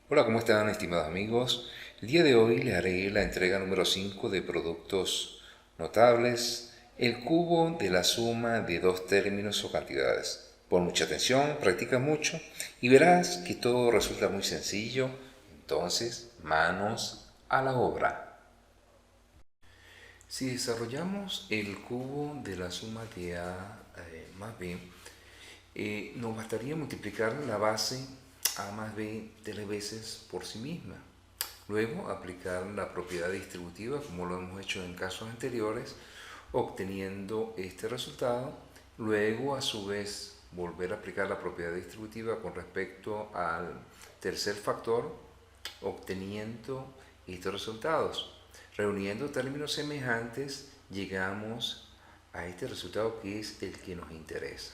Hola, ¿cómo están, estimados amigos? El día de hoy les haré la entrega número 5 de productos notables, el cubo de la suma de dos términos o cantidades. Pon mucha atención, practica mucho y verás que todo resulta muy sencillo. Entonces, manos a la obra. Si desarrollamos el cubo de la suma de A más B, nos bastaría multiplicar la base A más B 3 veces por sí misma. Luego aplicar la propiedad distributiva como lo hemos hecho en casos anteriores, obteniendo este resultado. Luego a su vez volver a aplicar la propiedad distributiva con respecto al tercer factor, obteniendo estos resultados. Reuniendo términos semejantes llegamos a este resultado que es el que nos interesa.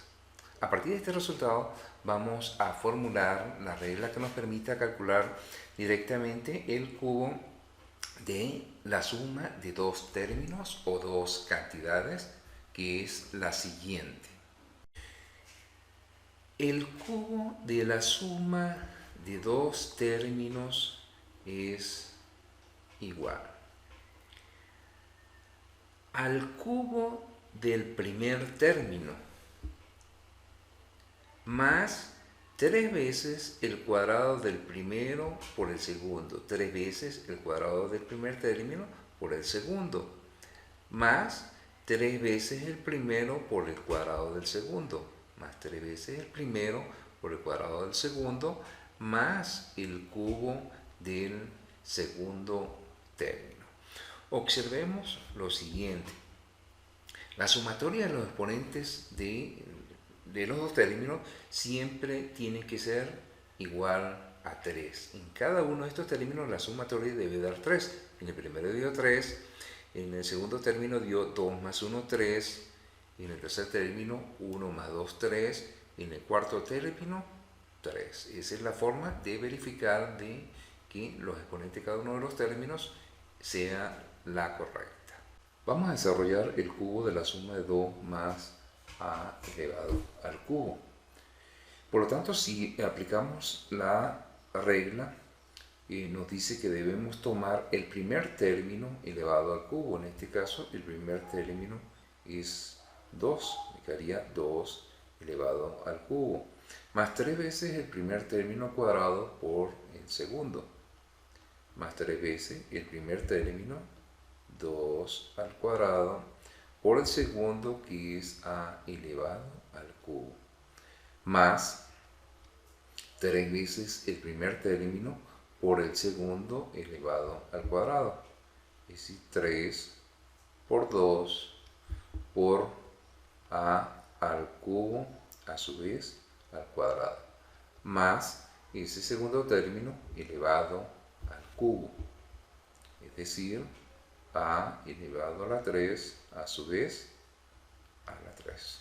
A partir de este resultado vamos a formular la regla que nos permita calcular directamente el cubo de la suma de dos términos o dos cantidades, que es la siguiente. El cubo de la suma de dos términos es igual al cubo del primer término más 3 veces el cuadrado del primero por el segundo, 3 veces el cuadrado del primer término por el segundo, más 3 veces el primero por el cuadrado del segundo, más 3 veces el primero por el cuadrado del segundo, más el cubo del segundo término. Observemos lo siguiente. La sumatoria de los exponentes de los dos términos siempre tiene que ser igual a 3. En cada uno de estos términos la sumatoria debe dar 3. En el primero dio 3, en el segundo término dio 2 más 1, 3, en el tercer término 1 más 2, 3, en el cuarto término 3. Esa es la forma de verificar de que los exponentes de cada uno de los términos sea la correcta. Vamos a desarrollar el cubo de la suma de 2 más a elevado al cubo. Por lo tanto, si aplicamos la regla, nos dice que debemos tomar el primer término elevado al cubo. En este caso, el primer término es 2, me quedaría 2 elevado al cubo, más 3 veces el primer término cuadrado por el segundo, más 3 veces el primer término, 2 al cuadrado, por el segundo, que es a elevado al cubo, más 3 veces el primer término por el segundo elevado al cuadrado, es decir, 3 por 2 por a al cubo a su vez al cuadrado, más ese segundo término elevado al cubo, es decir, a elevado a la 3 a su vez a la 3.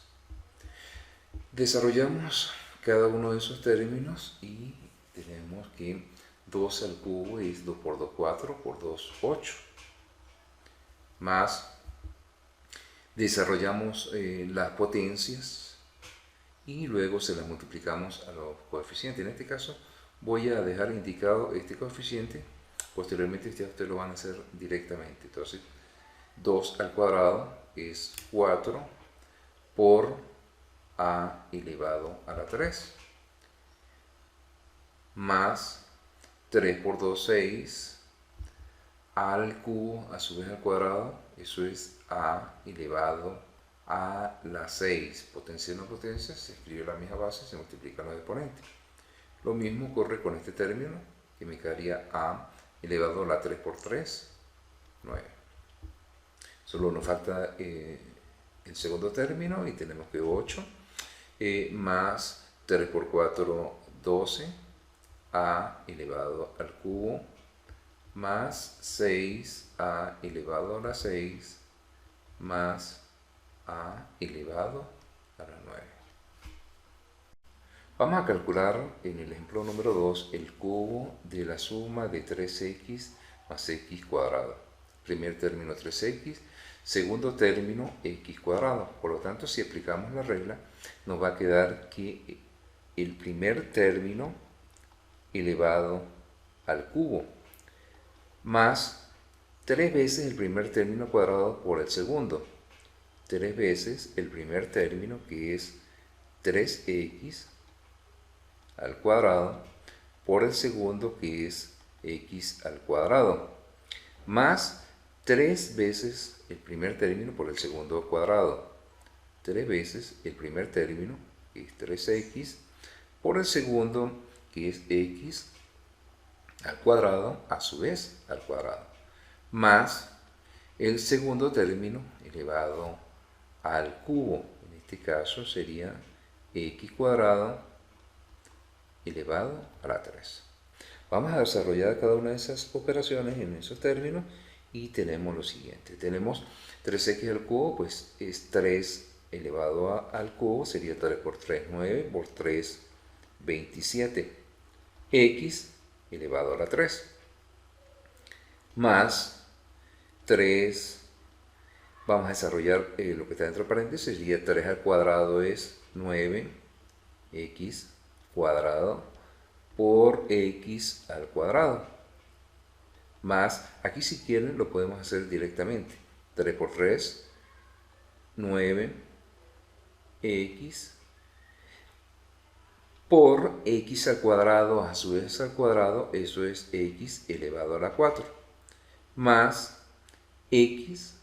Desarrollamos cada uno de esos términos y tenemos que 2 al cubo es 2 por 2, 4, por 2, 8. Más desarrollamos las potencias y luego se las multiplicamos a los coeficientes. En este caso voy a dejar indicado este coeficiente, posteriormente ustedes lo van a hacer directamente. Entonces 2 al cuadrado es 4 por a elevado a la 3, más 3 por 2, 6, al cubo a su vez al cuadrado, eso es a elevado a la 6. Potencia y no potencia, se escribe la misma base, se multiplican los exponentes. Lo mismo ocurre con este término, que me quedaría a elevado a la 3 por 3, 9. Solo nos falta el segundo término y tenemos que 8, más 3 por 4, 12, a elevado al cubo, más 6a elevado a la 6, más a elevado a la 9. Vamos a calcular en el ejemplo número 2 el cubo de la suma de 3x más x cuadrado. Primer término 3x, segundo término x cuadrado. Por lo tanto, si aplicamos la regla, nos va a quedar que el primer término elevado al cubo, más 3 veces el primer término cuadrado por el segundo. 3 veces el primer término, que es 3x al cuadrado, por el segundo, que es x al cuadrado, más 3 veces el primer término por el segundo al cuadrado. 3 veces el primer término, que es 3x, por el segundo, que es x al cuadrado, a su vez al cuadrado, más el segundo término elevado al cubo. En este caso sería x cuadrado elevado a la 3. Vamos a desarrollar cada una de esas operaciones en esos términos y tenemos lo siguiente. Tenemos 3x al cubo, pues es 3 elevado al cubo, sería 3 por 3, 9, por 3, 27. X elevado a la 3, más 3, vamos a desarrollar lo que está dentro de paréntesis, sería 3 al cuadrado es 9, x cuadrado por x al cuadrado, más, aquí si quieren lo podemos hacer directamente, 3 por 3, 9, x por x al cuadrado a su vez al cuadrado, eso es x elevado a la 4, más x,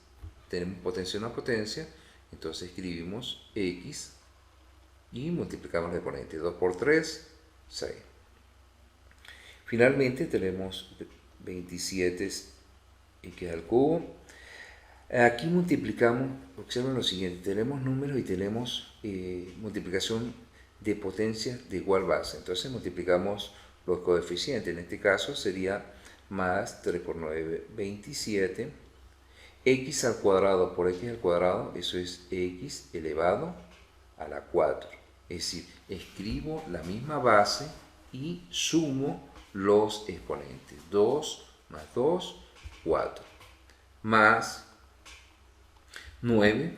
tenemos potencia una potencia, entonces escribimos x y multiplicamos el exponente, 2 por 3, 6. Finalmente tenemos 27 x al cubo. Aquí multiplicamos, observen lo siguiente, tenemos números y tenemos multiplicación de potencias de igual base. Entonces multiplicamos los coeficientes, en este caso sería más 3 por 9, 27, x al cuadrado por x al cuadrado, eso es x elevado a la 4. Es decir, escribo la misma base y sumo los exponentes. 2 más 2, 4. Más 9,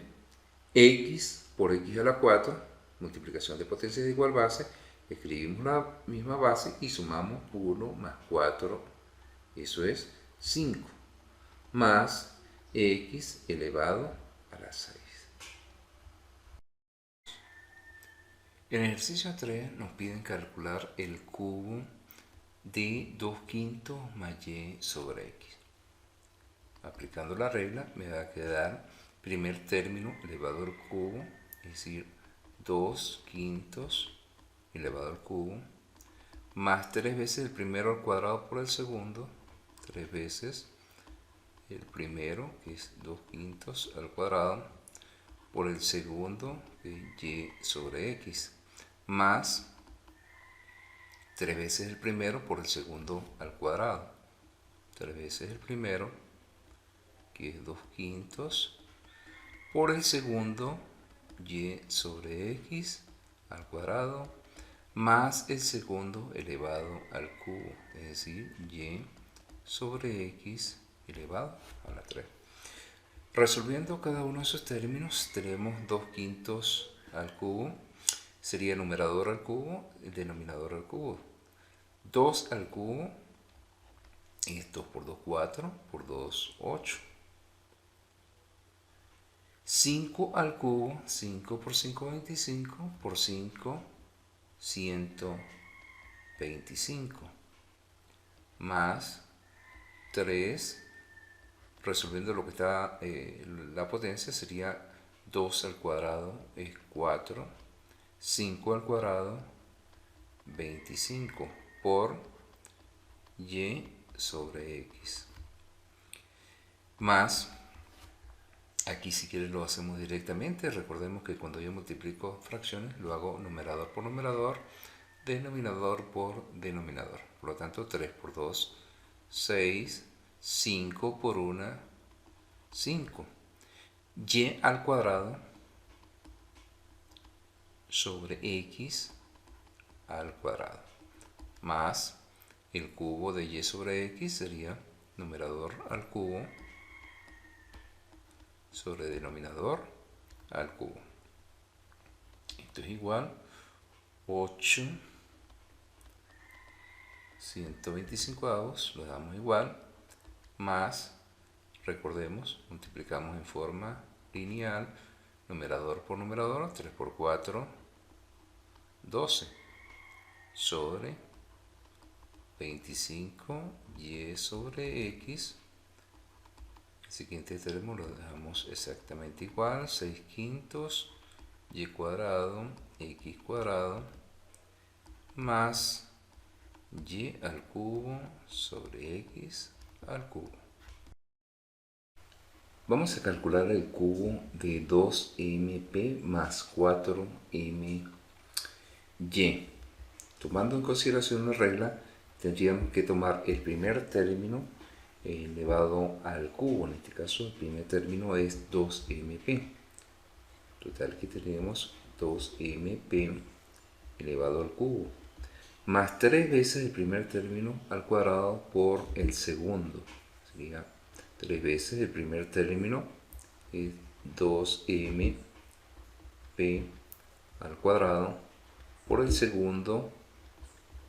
x por x a la 4, multiplicación de potencias de igual base, escribimos la misma base y sumamos 1 más 4, eso es 5, más x elevado a la 6. En el ejercicio 3 nos piden calcular el cubo de 2 quintos más y sobre x. Aplicando la regla me va a quedar primer término elevado al cubo, es decir, 2 quintos elevado al cubo, más 3 veces el primero al cuadrado por el segundo, 3 veces el primero, que es 2 quintos al cuadrado, por el segundo, que es y sobre x, más 3 veces el primero por el segundo al cuadrado, 3 veces el primero, que es 2 quintos, por el segundo, y sobre x al cuadrado, más el segundo elevado al cubo, es decir, y sobre x elevado a la 3. Resolviendo cada uno de esos términos, tenemos 2 quintos al cubo, sería numerador al cubo, el denominador al cubo. 2 al cubo es 2 por 2, 4, por 2, 8. 5 al cubo, 5 por 5, 25, por 5, 125. Más 3, resolviendo lo que está la potencia, sería 2 al cuadrado es 4, 5 al cuadrado, 25, por y sobre x. Más, aquí si quieren lo hacemos directamente. Recordemos que cuando yo multiplico fracciones lo hago numerador por numerador, denominador por denominador. Por lo tanto, 3 por 2, 6, 5 por 1, 5. Y al cuadrado sobre x al cuadrado, más el cubo de y sobre x sería numerador al cubo sobre denominador al cubo. Esto es igual 8, 125avos, lo damos igual, más, recordemos, multiplicamos en forma lineal, numerador por numerador, 3 por 4, 12, sobre 25y sobre x. El siguiente término lo dejamos exactamente igual, 6 quintos y cuadrado x cuadrado más y al cubo sobre x al cubo. Vamos a calcular el cubo de 2mp más 4my. Tomando en consideración la regla, tendríamos que tomar el primer término elevado al cubo. En este caso, el primer término es 2mp. Total que tenemos 2mp elevado al cubo, más 3 veces el primer término al cuadrado por el segundo. Sería 3 veces el primer término es 2mp al cuadrado por el segundo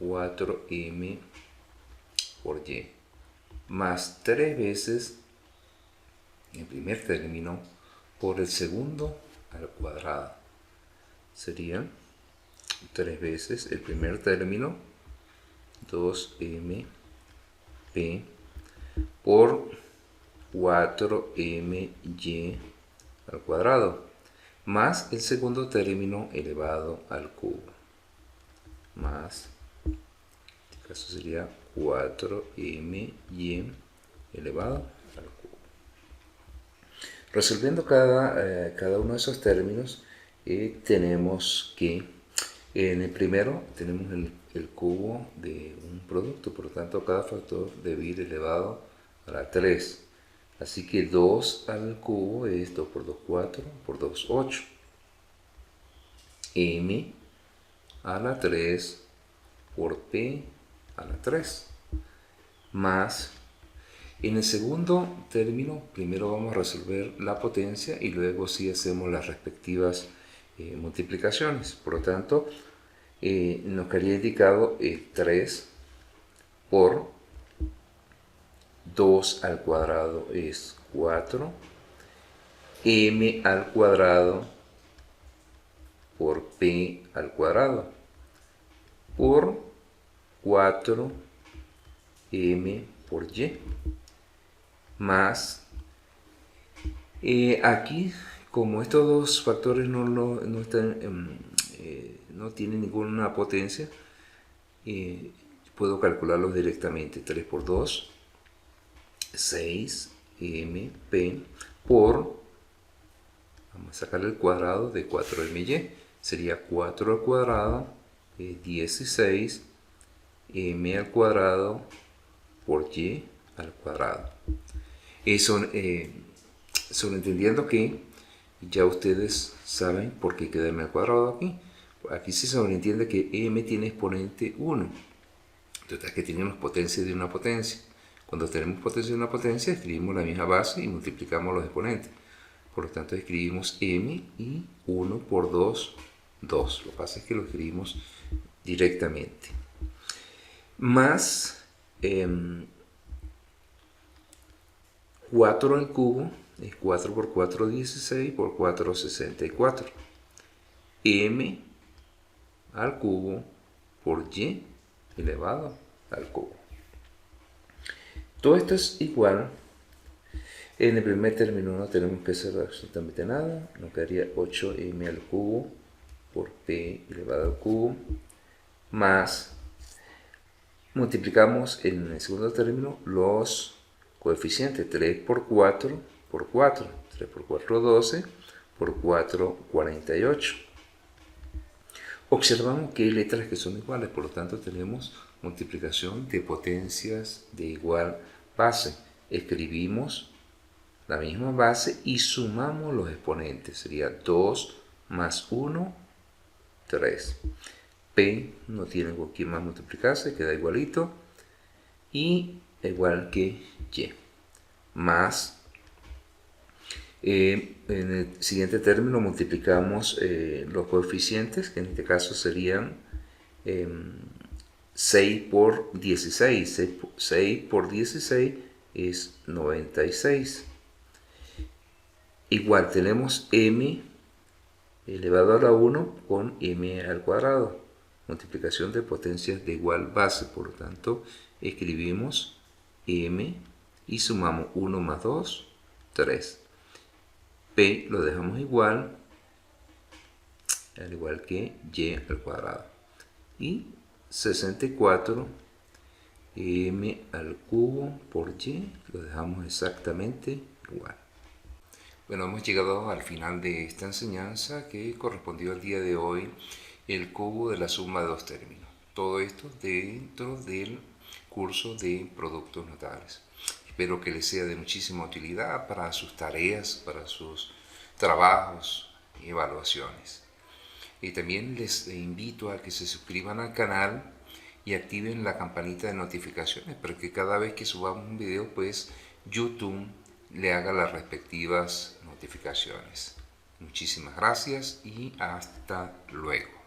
4m por y, más 3 veces el primer término por el segundo al cuadrado. Serían 3 veces el primer término, 2mp por 4my al cuadrado, más el segundo término elevado al cubo, más, en este caso sería 4my elevado al cubo. Resolviendo cada uno de esos términos, tenemos que en el primero tenemos el cubo de un producto, por lo tanto cada factor debe ir elevado a la 3. Así que 2 al cubo es 2 por 2, 4, por 2, 8. M a la 3 por P a la 3. Más, en el segundo término, primero vamos a resolver la potencia y luego sí hacemos las respectivas multiplicaciones. Por lo tanto, nos quedaría indicado 3 por 2 al cuadrado es 4, m al cuadrado por p al cuadrado por 4m por y, más aquí, como estos dos factores no tienen ninguna potencia, puedo calcularlos directamente. 3 por 2, 6mp por, vamos a sacar el cuadrado de 4my, sería 4 al cuadrado, 16 m al cuadrado por y al cuadrado. Sobreentendiendo que ya ustedes saben por qué queda m al cuadrado aquí. Aquí se sobreentiende que m tiene exponente 1. Entonces que tenemos potencia de una potencia. Cuando tenemos potencia de una potencia, escribimos la misma base y multiplicamos los exponentes. Por lo tanto, escribimos m y 1 por 2, 2. Lo que pasa es que lo escribimos directamente. Más 4 al cubo es 4 por 4, 16 por 4, 64. M al cubo por y elevado al cubo. Todo esto es igual. En el primer término no tenemos que hacer absolutamente nada. Nos quedaría 8m al cubo por p elevado al cubo, más multiplicamos en el segundo término los coeficientes. 3 por 4 por 4. 3 por 4, 12. Por 4, 48. Observamos que hay letras que son iguales, por lo tanto tenemos multiplicación de potencias de igual base. Escribimos la misma base y sumamos los exponentes. Sería 2 más 1, 3. P no tiene con quién más multiplicarse, queda igualito. Y igual que y. Más, en el siguiente término multiplicamos los coeficientes, que en este caso serían 6 por 16. 6 por 16 es 96. Igual tenemos m elevado a la 1 con m al cuadrado. Multiplicación de potencias de igual base. Por lo tanto, escribimos m y sumamos 1 más 2, 3. P lo dejamos igual, al igual que y al cuadrado. Y 64 m al cubo por y lo dejamos exactamente igual. Bueno, hemos llegado al final de esta enseñanza que correspondió al día de hoy, el cubo de la suma de dos términos. Todo esto dentro del curso de productos notables. Espero que les sea de muchísima utilidad para sus tareas, para sus trabajos y evaluaciones. Y también les invito a que se suscriban al canal y activen la campanita de notificaciones para que cada vez que subamos un video, pues YouTube le haga las respectivas notificaciones. Muchísimas gracias y hasta luego.